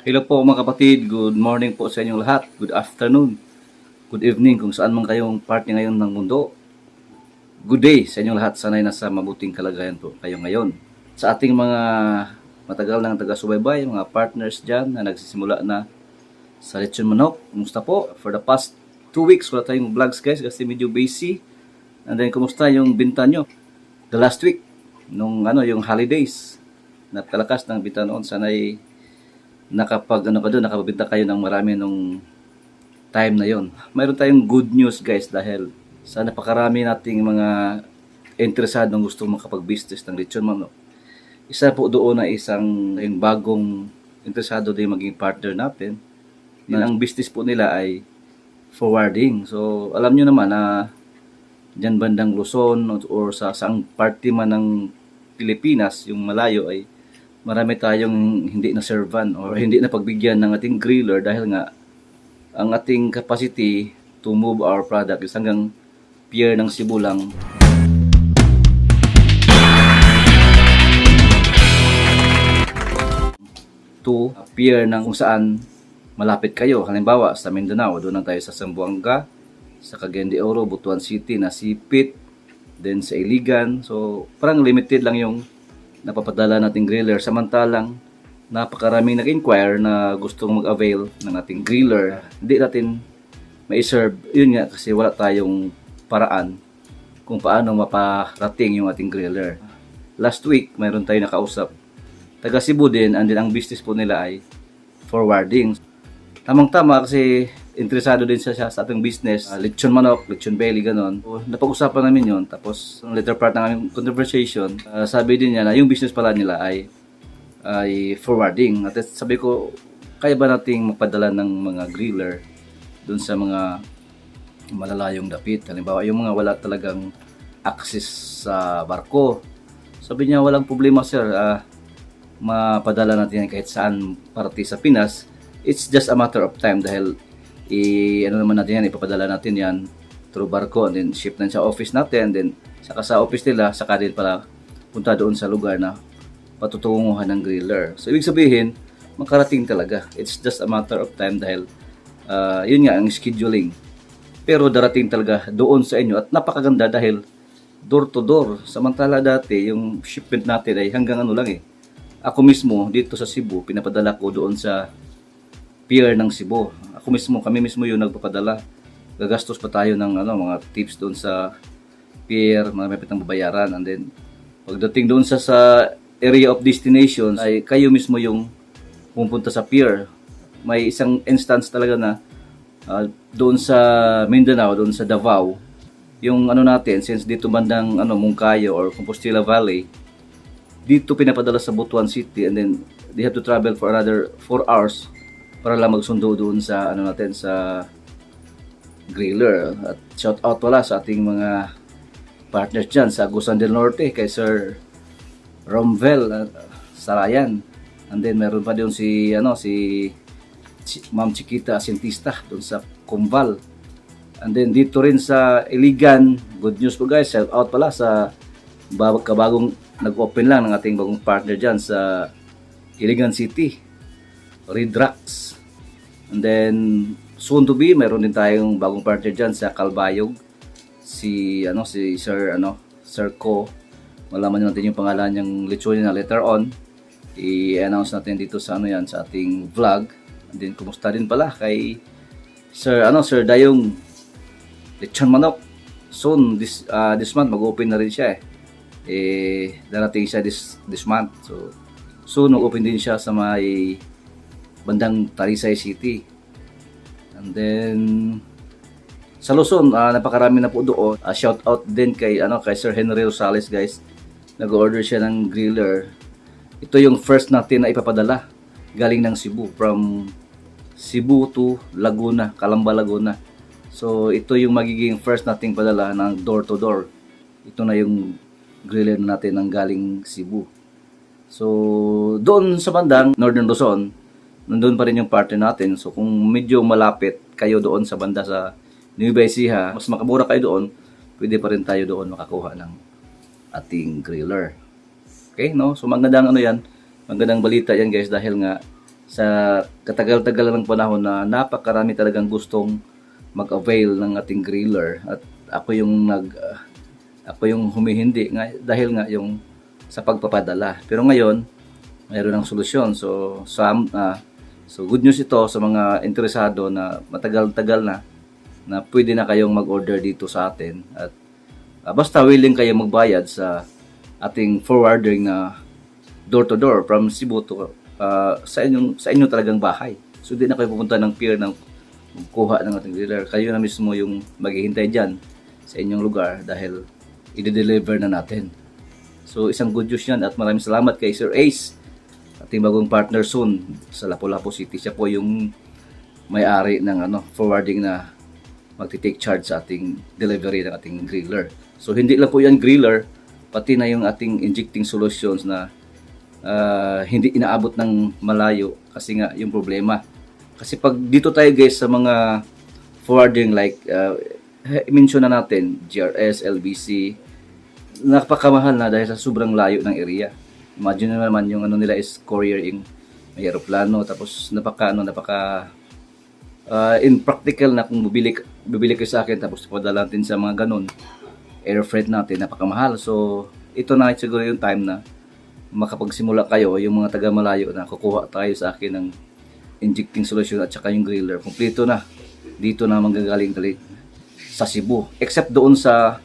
Hello po mga kapatid, good morning po sa inyong lahat, good afternoon, good evening kung saan man kayong parte ngayon ng mundo. Good day sa inyong lahat, sana'y nasa mabuting kalagayan po kayo ngayon. Sa ating mga matagal nang taga-subaybay, mga partners dyan na nagsisimula na sa Lechon Manok, kumusta po? For the past 2 weeks wala tayong vlogs guys kasi medyo busy. And then kumusta yung binta nyo? The last week, yung holidays, napakalakas ng binta noon, sana'y nakapabenta kayo ng marami nung time na yon. Mayroon tayong good news guys dahil sa napakarami nating mga interesadong gusto makapag-business ng lechon manok. Isa po doon na yung bagong interesado din maging partner natin na ang business po nila ay forwarding. So alam nyo naman na dyan bandang Luzon or sa saang parte man ng Pilipinas, yung malayo ay marami tayong hindi na servan or hindi na pagbigyan ng ating griller dahil nga ang ating capacity to move our product is hanggang pier ng Cebu lang. To pier ng kung saan malapit kayo. Halimbawa sa Mindanao, doon lang tayo sa Zamboanga, sa Cagayan de Oro, Butuan City, Nasipit, then sa Iligan. So parang limited lang yung napapadala nating griller, samantalang napakaraming nag-inquire na gustong mag-avail ng ating griller. Hindi natin ma-serve, yun nga kasi wala tayong paraan kung paano maparating yung ating griller. Last week, mayroon tayong nakausap, taga Cebu din, and then ang business po nila ay forwarding. Tamang-tama kasi interesado din siya sa ating business, lechon manok, lechon belly, ganon. So, napag-usapan namin yon. Tapos, ang later part ng aming conversation, sabi din niya na yung business pala nila ay forwarding. At sabi ko, kaya ba nating magpadala ng mga griller dun sa mga malalayong dapit? Halimbawa, yung mga wala talagang access sa barko. Sabi niya, walang problema sir, mapadala natin yan kahit saan parati sa Pinas. It's just a matter of time dahil ipapadala natin yan through barko and then ship na sa office natin, then saka sa office nila, saka din pala punta doon sa lugar na patutunguhan ng griller. So ibig sabihin, makarating talaga. It's just a matter of time dahil yun nga ang scheduling. Pero darating talaga doon sa inyo at napakaganda dahil door to door. Samantala dati, yung shipment natin ay hanggang lang eh. Ako mismo dito sa Cebu, pinapadala ko doon sa pier ng Cebu. Kami mismo yung nagpapadala. Gagastos pa tayo ng mga tips doon sa pier, marami pa tayong babayaran. And then pagdating doon sa area of destination ay kayo mismo yung pupunta sa pier. May isang instance talaga na doon sa Mindanao, doon sa Davao, yung natin, since dito bandang Moncayo or Compostela Valley, dito pinapadala sa Butuan City, and then they have to travel for another 4 hours para lang magsundo doon sa natin sa griller. At shout out pala sa ating mga partners dyan sa Agusan del Norte kay Sir Romvel Sarayan, and then meron pa doon si Ma'am Chiquita Asintista doon sa Kumbal, and then dito rin sa Iligan. Good news po guys, shout out pala sa kabagong nag-open lang ng ating bagong partner dyan sa Iligan City, Red Rocks. And then soon to be, meron din tayong bagong partner dyan sa Calbayog, si Sir Ko. Malaman natin yung pangalan niyang lechon na later on. I-announce natin dito sa sa ating vlog. And then kumusta din pala kay Sir Dayong Lechon Manok. Soon this month mag-open na rin siya darating siya this month. So soon mag-open din siya sa may bandang Talisay City. And then sa Luzon, napakarami na po doon. Shout out din kay Sir Henry Rosales guys. Nag-order siya ng griller. Ito yung first natin na ipapadala galing ng Cebu, from Cebu to Laguna, Calamba, Laguna. So ito yung magiging first nating padala ng door to door. Ito na yung griller natin ng galing Cebu. So doon sa bandang Northern Luzon, nandun pa rin yung partner natin. So kung medyo malapit kayo doon sa banda sa Nueva Ecija, mas makamura kayo doon, pwede pa rin tayo doon makakuha ng ating griller. Okay, no? So magandang magandang balita yan guys dahil nga sa katagal-tagal ng panahon na napakarami talagang gustong mag-avail ng ating griller, at ako yung ako yung humihindi nga, dahil nga yung sa pagpapadala. Pero ngayon mayroon ng solusyon. So good news ito sa mga interesado na matagal-tagal na pwede na kayong mag-order dito sa atin, at basta willing kayo magbayad sa ating forwarding na door to door from Cebu to sa inyo talagang bahay. So hindi na kayo pupunta ng pier ng kuha ng ating dealer. Kayo na mismo yung maghihintay diyan sa inyong lugar dahil i-deliver na natin. So isang good news yan, at maraming salamat kay Sir Ace, ating bagong partner soon sa Lapu-Lapu City. Siya po yung may-ari ng forwarding na magti-take charge sa ating delivery ng ating griller. So hindi lang po yan griller, pati na yung ating injecting solutions na hindi inaabot ng malayo kasi nga yung problema. Kasi pag dito tayo guys sa mga forwarding like i-mention na natin GRS, LBC, napakamahal na dahil sa sobrang layo ng area. Imagine naman yung nila is courier, yung may aeroplano, tapos napaka impractical na kung bibili kayo sa akin tapos padala natin sa mga ganun air freight natin, napakamahal. So ito na siguro yung time na makapagsimula kayo, yung mga taga malayo, na kukuha tayo sa akin ng injecting solution at saka yung griller. Kompleto na dito na manggagaling sa Cebu, except doon sa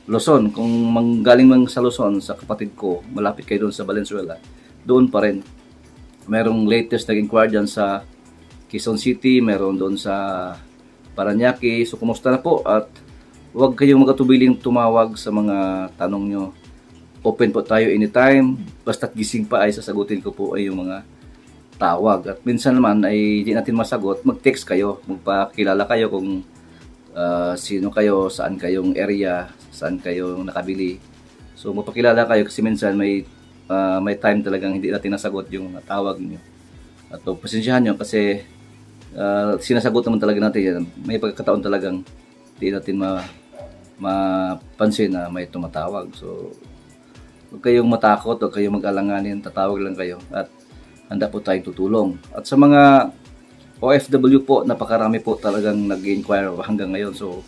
Luzon. Kung manggaling man sa Luzon, sa kapatid ko, malapit kayo doon sa Valenzuela, doon pa rin. Merong latest na inquiry dyan sa Quezon City, meron doon sa Parañaque. So kumusta na po, at huwag kayong magatubiling tumawag sa mga tanong nyo. Open po tayo anytime, basta't gising pa ay sasagutin ko po ay yung mga tawag. At minsan naman ay hindi natin masagot, mag-text kayo, magpakilala kayo kung sino kayo, saan kayong area, saan kayong nakabili. So magpakilala kayo kasi minsan may time talagang hindi natin nasagot yung tawag niyo. At pasensyahan nyo kasi sinasagot naman talaga natin yan. May pagkakataon talagang hindi natin mapansin na may tumatawag. So huwag kayong matakot, huwag kayong mag-alanganin, tatawag lang kayo at handa po tayong tutulong. At sa mga OFW po, napakarami po talagang nag-inquire hanggang ngayon. So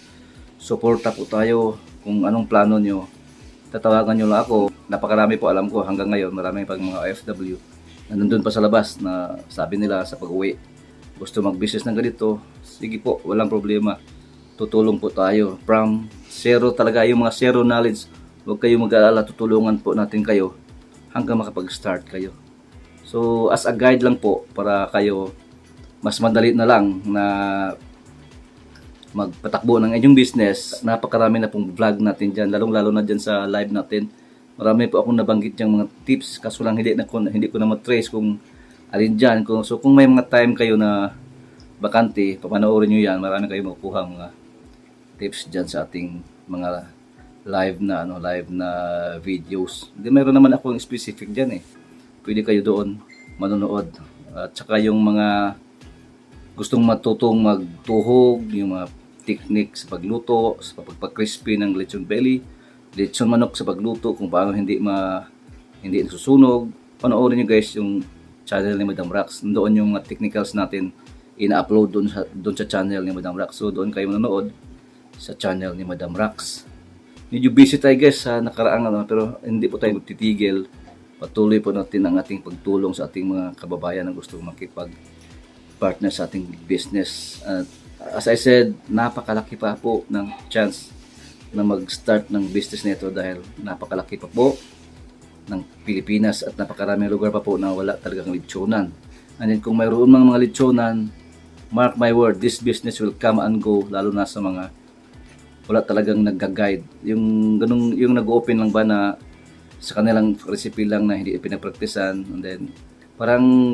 suporta po tayo. Kung anong plano nyo, tatawagan nyo lang ako. Napakarami po, alam ko hanggang ngayon, marami pang mga OFW na nandun pa sa labas na sabi nila sa pag-uwi, gusto mag-business ng ganito. Sige po, walang problema, tutulong po tayo from zero talaga, yung mga zero knowledge. Huwag kayong mag-aalala, tutulungan po natin kayo hanggang makapag-start kayo. So as a guide lang po, para kayo mas madali na lang na magpatakbo ng inyong business. Napakarami na pong vlog natin dyan, lalong-lalo na dyan sa live natin. Marami po akong nabanggit yung mga tips, kaso lang hindi ko na matrace kung alin dyan. So kung may mga time kayo na bakante, papanoorin nyo yan, marami kayo makukuha mga tips dyan sa ating mga live na videos. Meron naman akong specific dyan Pwede kayo doon manonood. At saka yung mga gustong matutong magtuhog, yung mga technique sa pagluto, sa pagpa-crispy ng lechon belly, lechon manok sa pagluto, kung paano hindi nasusunog. Panoorin nyo guys yung channel ni Madam Rax. Doon yung mga technicals natin ina-upload doon sa channel ni Madam Rax. So doon kayo manonood sa channel ni Madam Rax. Medyo busy tayo guys sa nakaraang pero hindi po tayo magtitigil. Patuloy po natin ang ating pagtulong sa ating mga kababayan na gusto makipag-partner sa ating business. At as I said, napakalaki pa po ng chance na mag-start ng business nito dahil napakalaki pa po ng Pilipinas at napakaraming lugar pa po na wala talagang lechonan. And then kung mayroon mga lechonan, mark my word, this business will come and go, lalo na sa mga wala talagang nagga-guide. Yung nag-open lang ba na sa kanilang recipe lang na hindi pinapraktisan, and then parang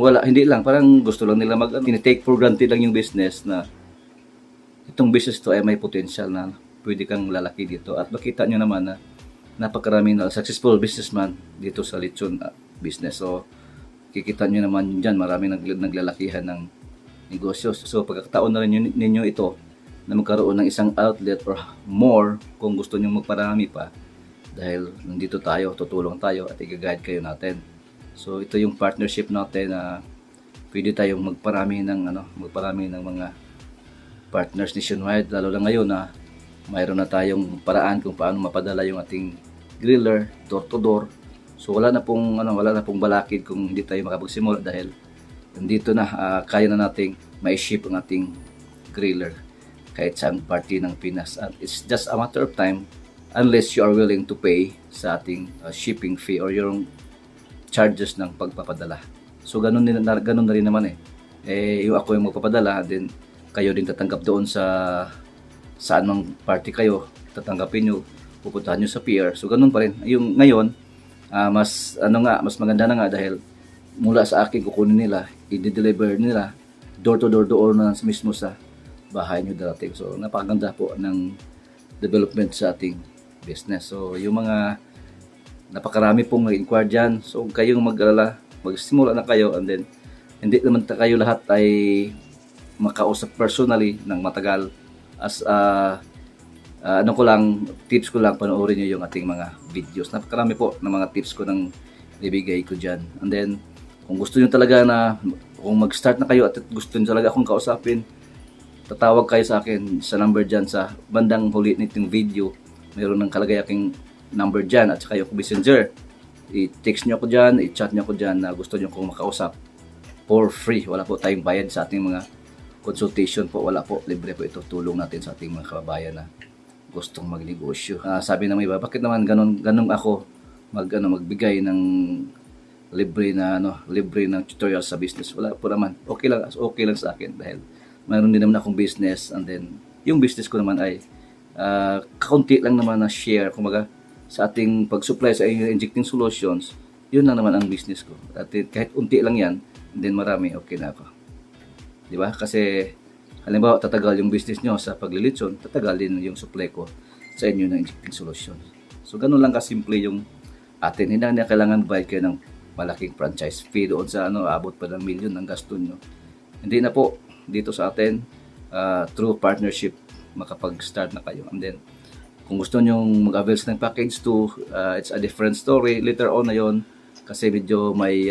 parang gusto lang nila tinitake for granted lang yung business na itong business to ay may potential na pwede kang lalaki dito. At makita nyo naman na napakarami na successful businessman dito sa lechon business. So kikita nyo naman dyan, maraming naglalakihan ng negosyo. So pagkakataon na rin ninyo ito na magkaroon ng isang outlet or more kung gusto nyo magparami pa, dahil nandito tayo, tutulong tayo at i-guide kayo natin. So ito yung partnership natin na pwede tayong magparami ng mga partners nationwide, lalo na ngayon na mayroon na tayong paraan kung paano mapadala yung ating griller door to door. So wala na pong balakid kung hindi tayo makapagsimula dahil nandito na kaya na nating mai-ship ang ating griller kahit saan party ng Pinas. At it's just a matter of time unless you are willing to pay sa ating shipping fee or yung charges ng pagpapadala. So ganun na rin naman yung ako yung magpapadala, then kayo din tatanggap doon sa saan mang party kayo, tatanggapin nyo, pupuntahan nyo sa pier. So ganun pa rin. Yung ngayon, mas maganda na nga dahil mula sa akin kukunin nila, i-deliver nila door to door na mismo sa bahay nyo darating. So napakaganda po ng development sa ating business. So yung mga napakarami pong nag-inquire dyan. So kayong mag-alala, magsimula na kayo, and then hindi naman kayo lahat ay makausap personally ng matagal. As tips ko lang, panoorin nyo yung ating mga videos. Napakarami po ng mga tips ko nang ibigay ko dyan. And then, kung gusto nyo talaga na, kung mag-start na kayo at gusto nyo talaga akong kausapin, tatawag kayo sa akin sa number dyan sa bandang huli nitong video. Mayroon ng kalagay aking number dyan at saka yung messenger. I-text nyo ako dyan, i-chat nyo ako dyan na gusto nyo akong makausap for free. Wala po tayong bayad sa ating mga consultation po, wala po, libre po ito. Tulong natin sa ating mga kababayan na gustong magnegosyo. Sabi ng iba, bakit naman ganun ako magbigay ng libre ng tutorial sa business? Wala po naman. Okay lang sa akin dahil mayroon din naman akong business, and then yung business ko naman ay kaunti lang naman na share kumaga sa ating pag-supply sa injecting solutions. Yun lang naman ang business ko. At kahit unti lang yan, and then marami, okay na ako. Di ba? Kasi halimbawa tatagal yung business nyo sa paglilitson, tatagal din yung supply ko sa inyo ng injecting solution. So ganun lang kasimple yung atin. Hindi na kailangan bayad kayo ng malaking franchise fee doon sa abot pa ng milyon ng gasto nyo. Hindi na po dito sa atin, through partnership makapag-start na kayo. And then kung gusto nyo mag-avail ng package 2, it's a different story later on na yon, kasi medyo may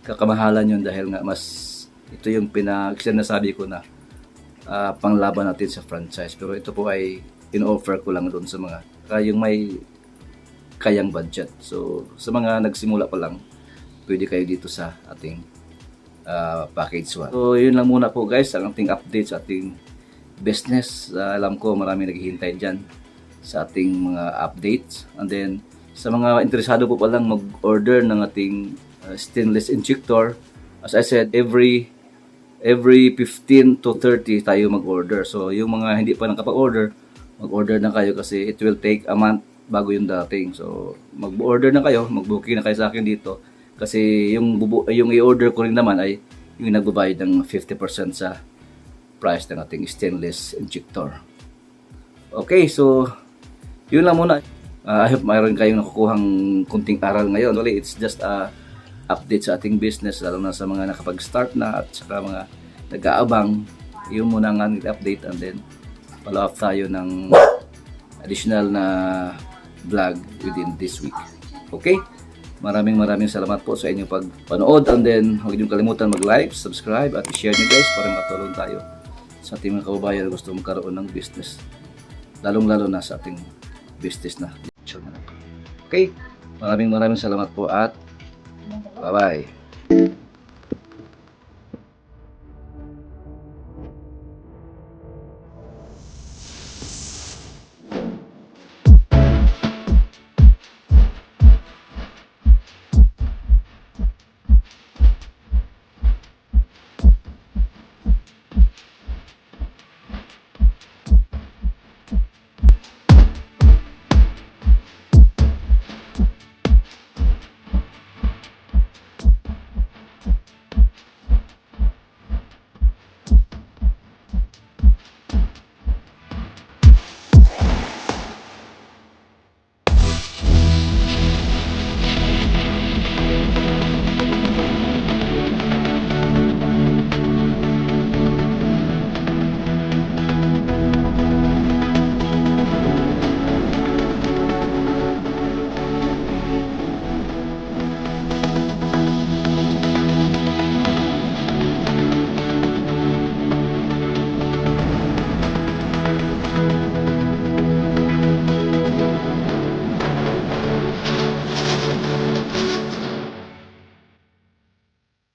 kakamahalan yun dahil nga mas ito yung sinasabi ko na panglaban natin sa franchise. Pero ito po ay in-offer ko lang doon sa mga yung may kayang budget. So sa mga nagsimula pa lang, pwede kayo dito sa ating package 1. So yun lang muna po guys, ang ating update sa ating business. Alam ko marami naghihintay dyan sa ating mga updates. And then sa mga interesado po palang mag-order ng ating stainless injector, as I said, every 15 to 30 tayo mag-order. So yung mga hindi pa nakapag-order, mag-order na kayo kasi it will take a month bago yung dating. So mag-order na kayo, mag-booking na kayo sa akin dito kasi yung i-order ko rin naman ay yung nagbabayad ng 50% sa price ng ating stainless injector. Okay, so yun lang muna. I hope mayroon kayong nakukuhang kunting aral ngayon. Well, it's just a update sa ating business, lalo na sa mga nakapag-start na at saka mga nag-aabang. Yun muna ang update, and then follow up tayo ng additional na vlog within this week. Okay? Maraming salamat po sa inyong pagpanood, and then huwag niyong kalimutan mag-like, subscribe at i-share nyo guys para makatulong tayo sa ating mga kababayan na gusto magkaroon ng business. Lalong-lalo na sa ating business na. Okay? Maraming salamat po at bye-bye.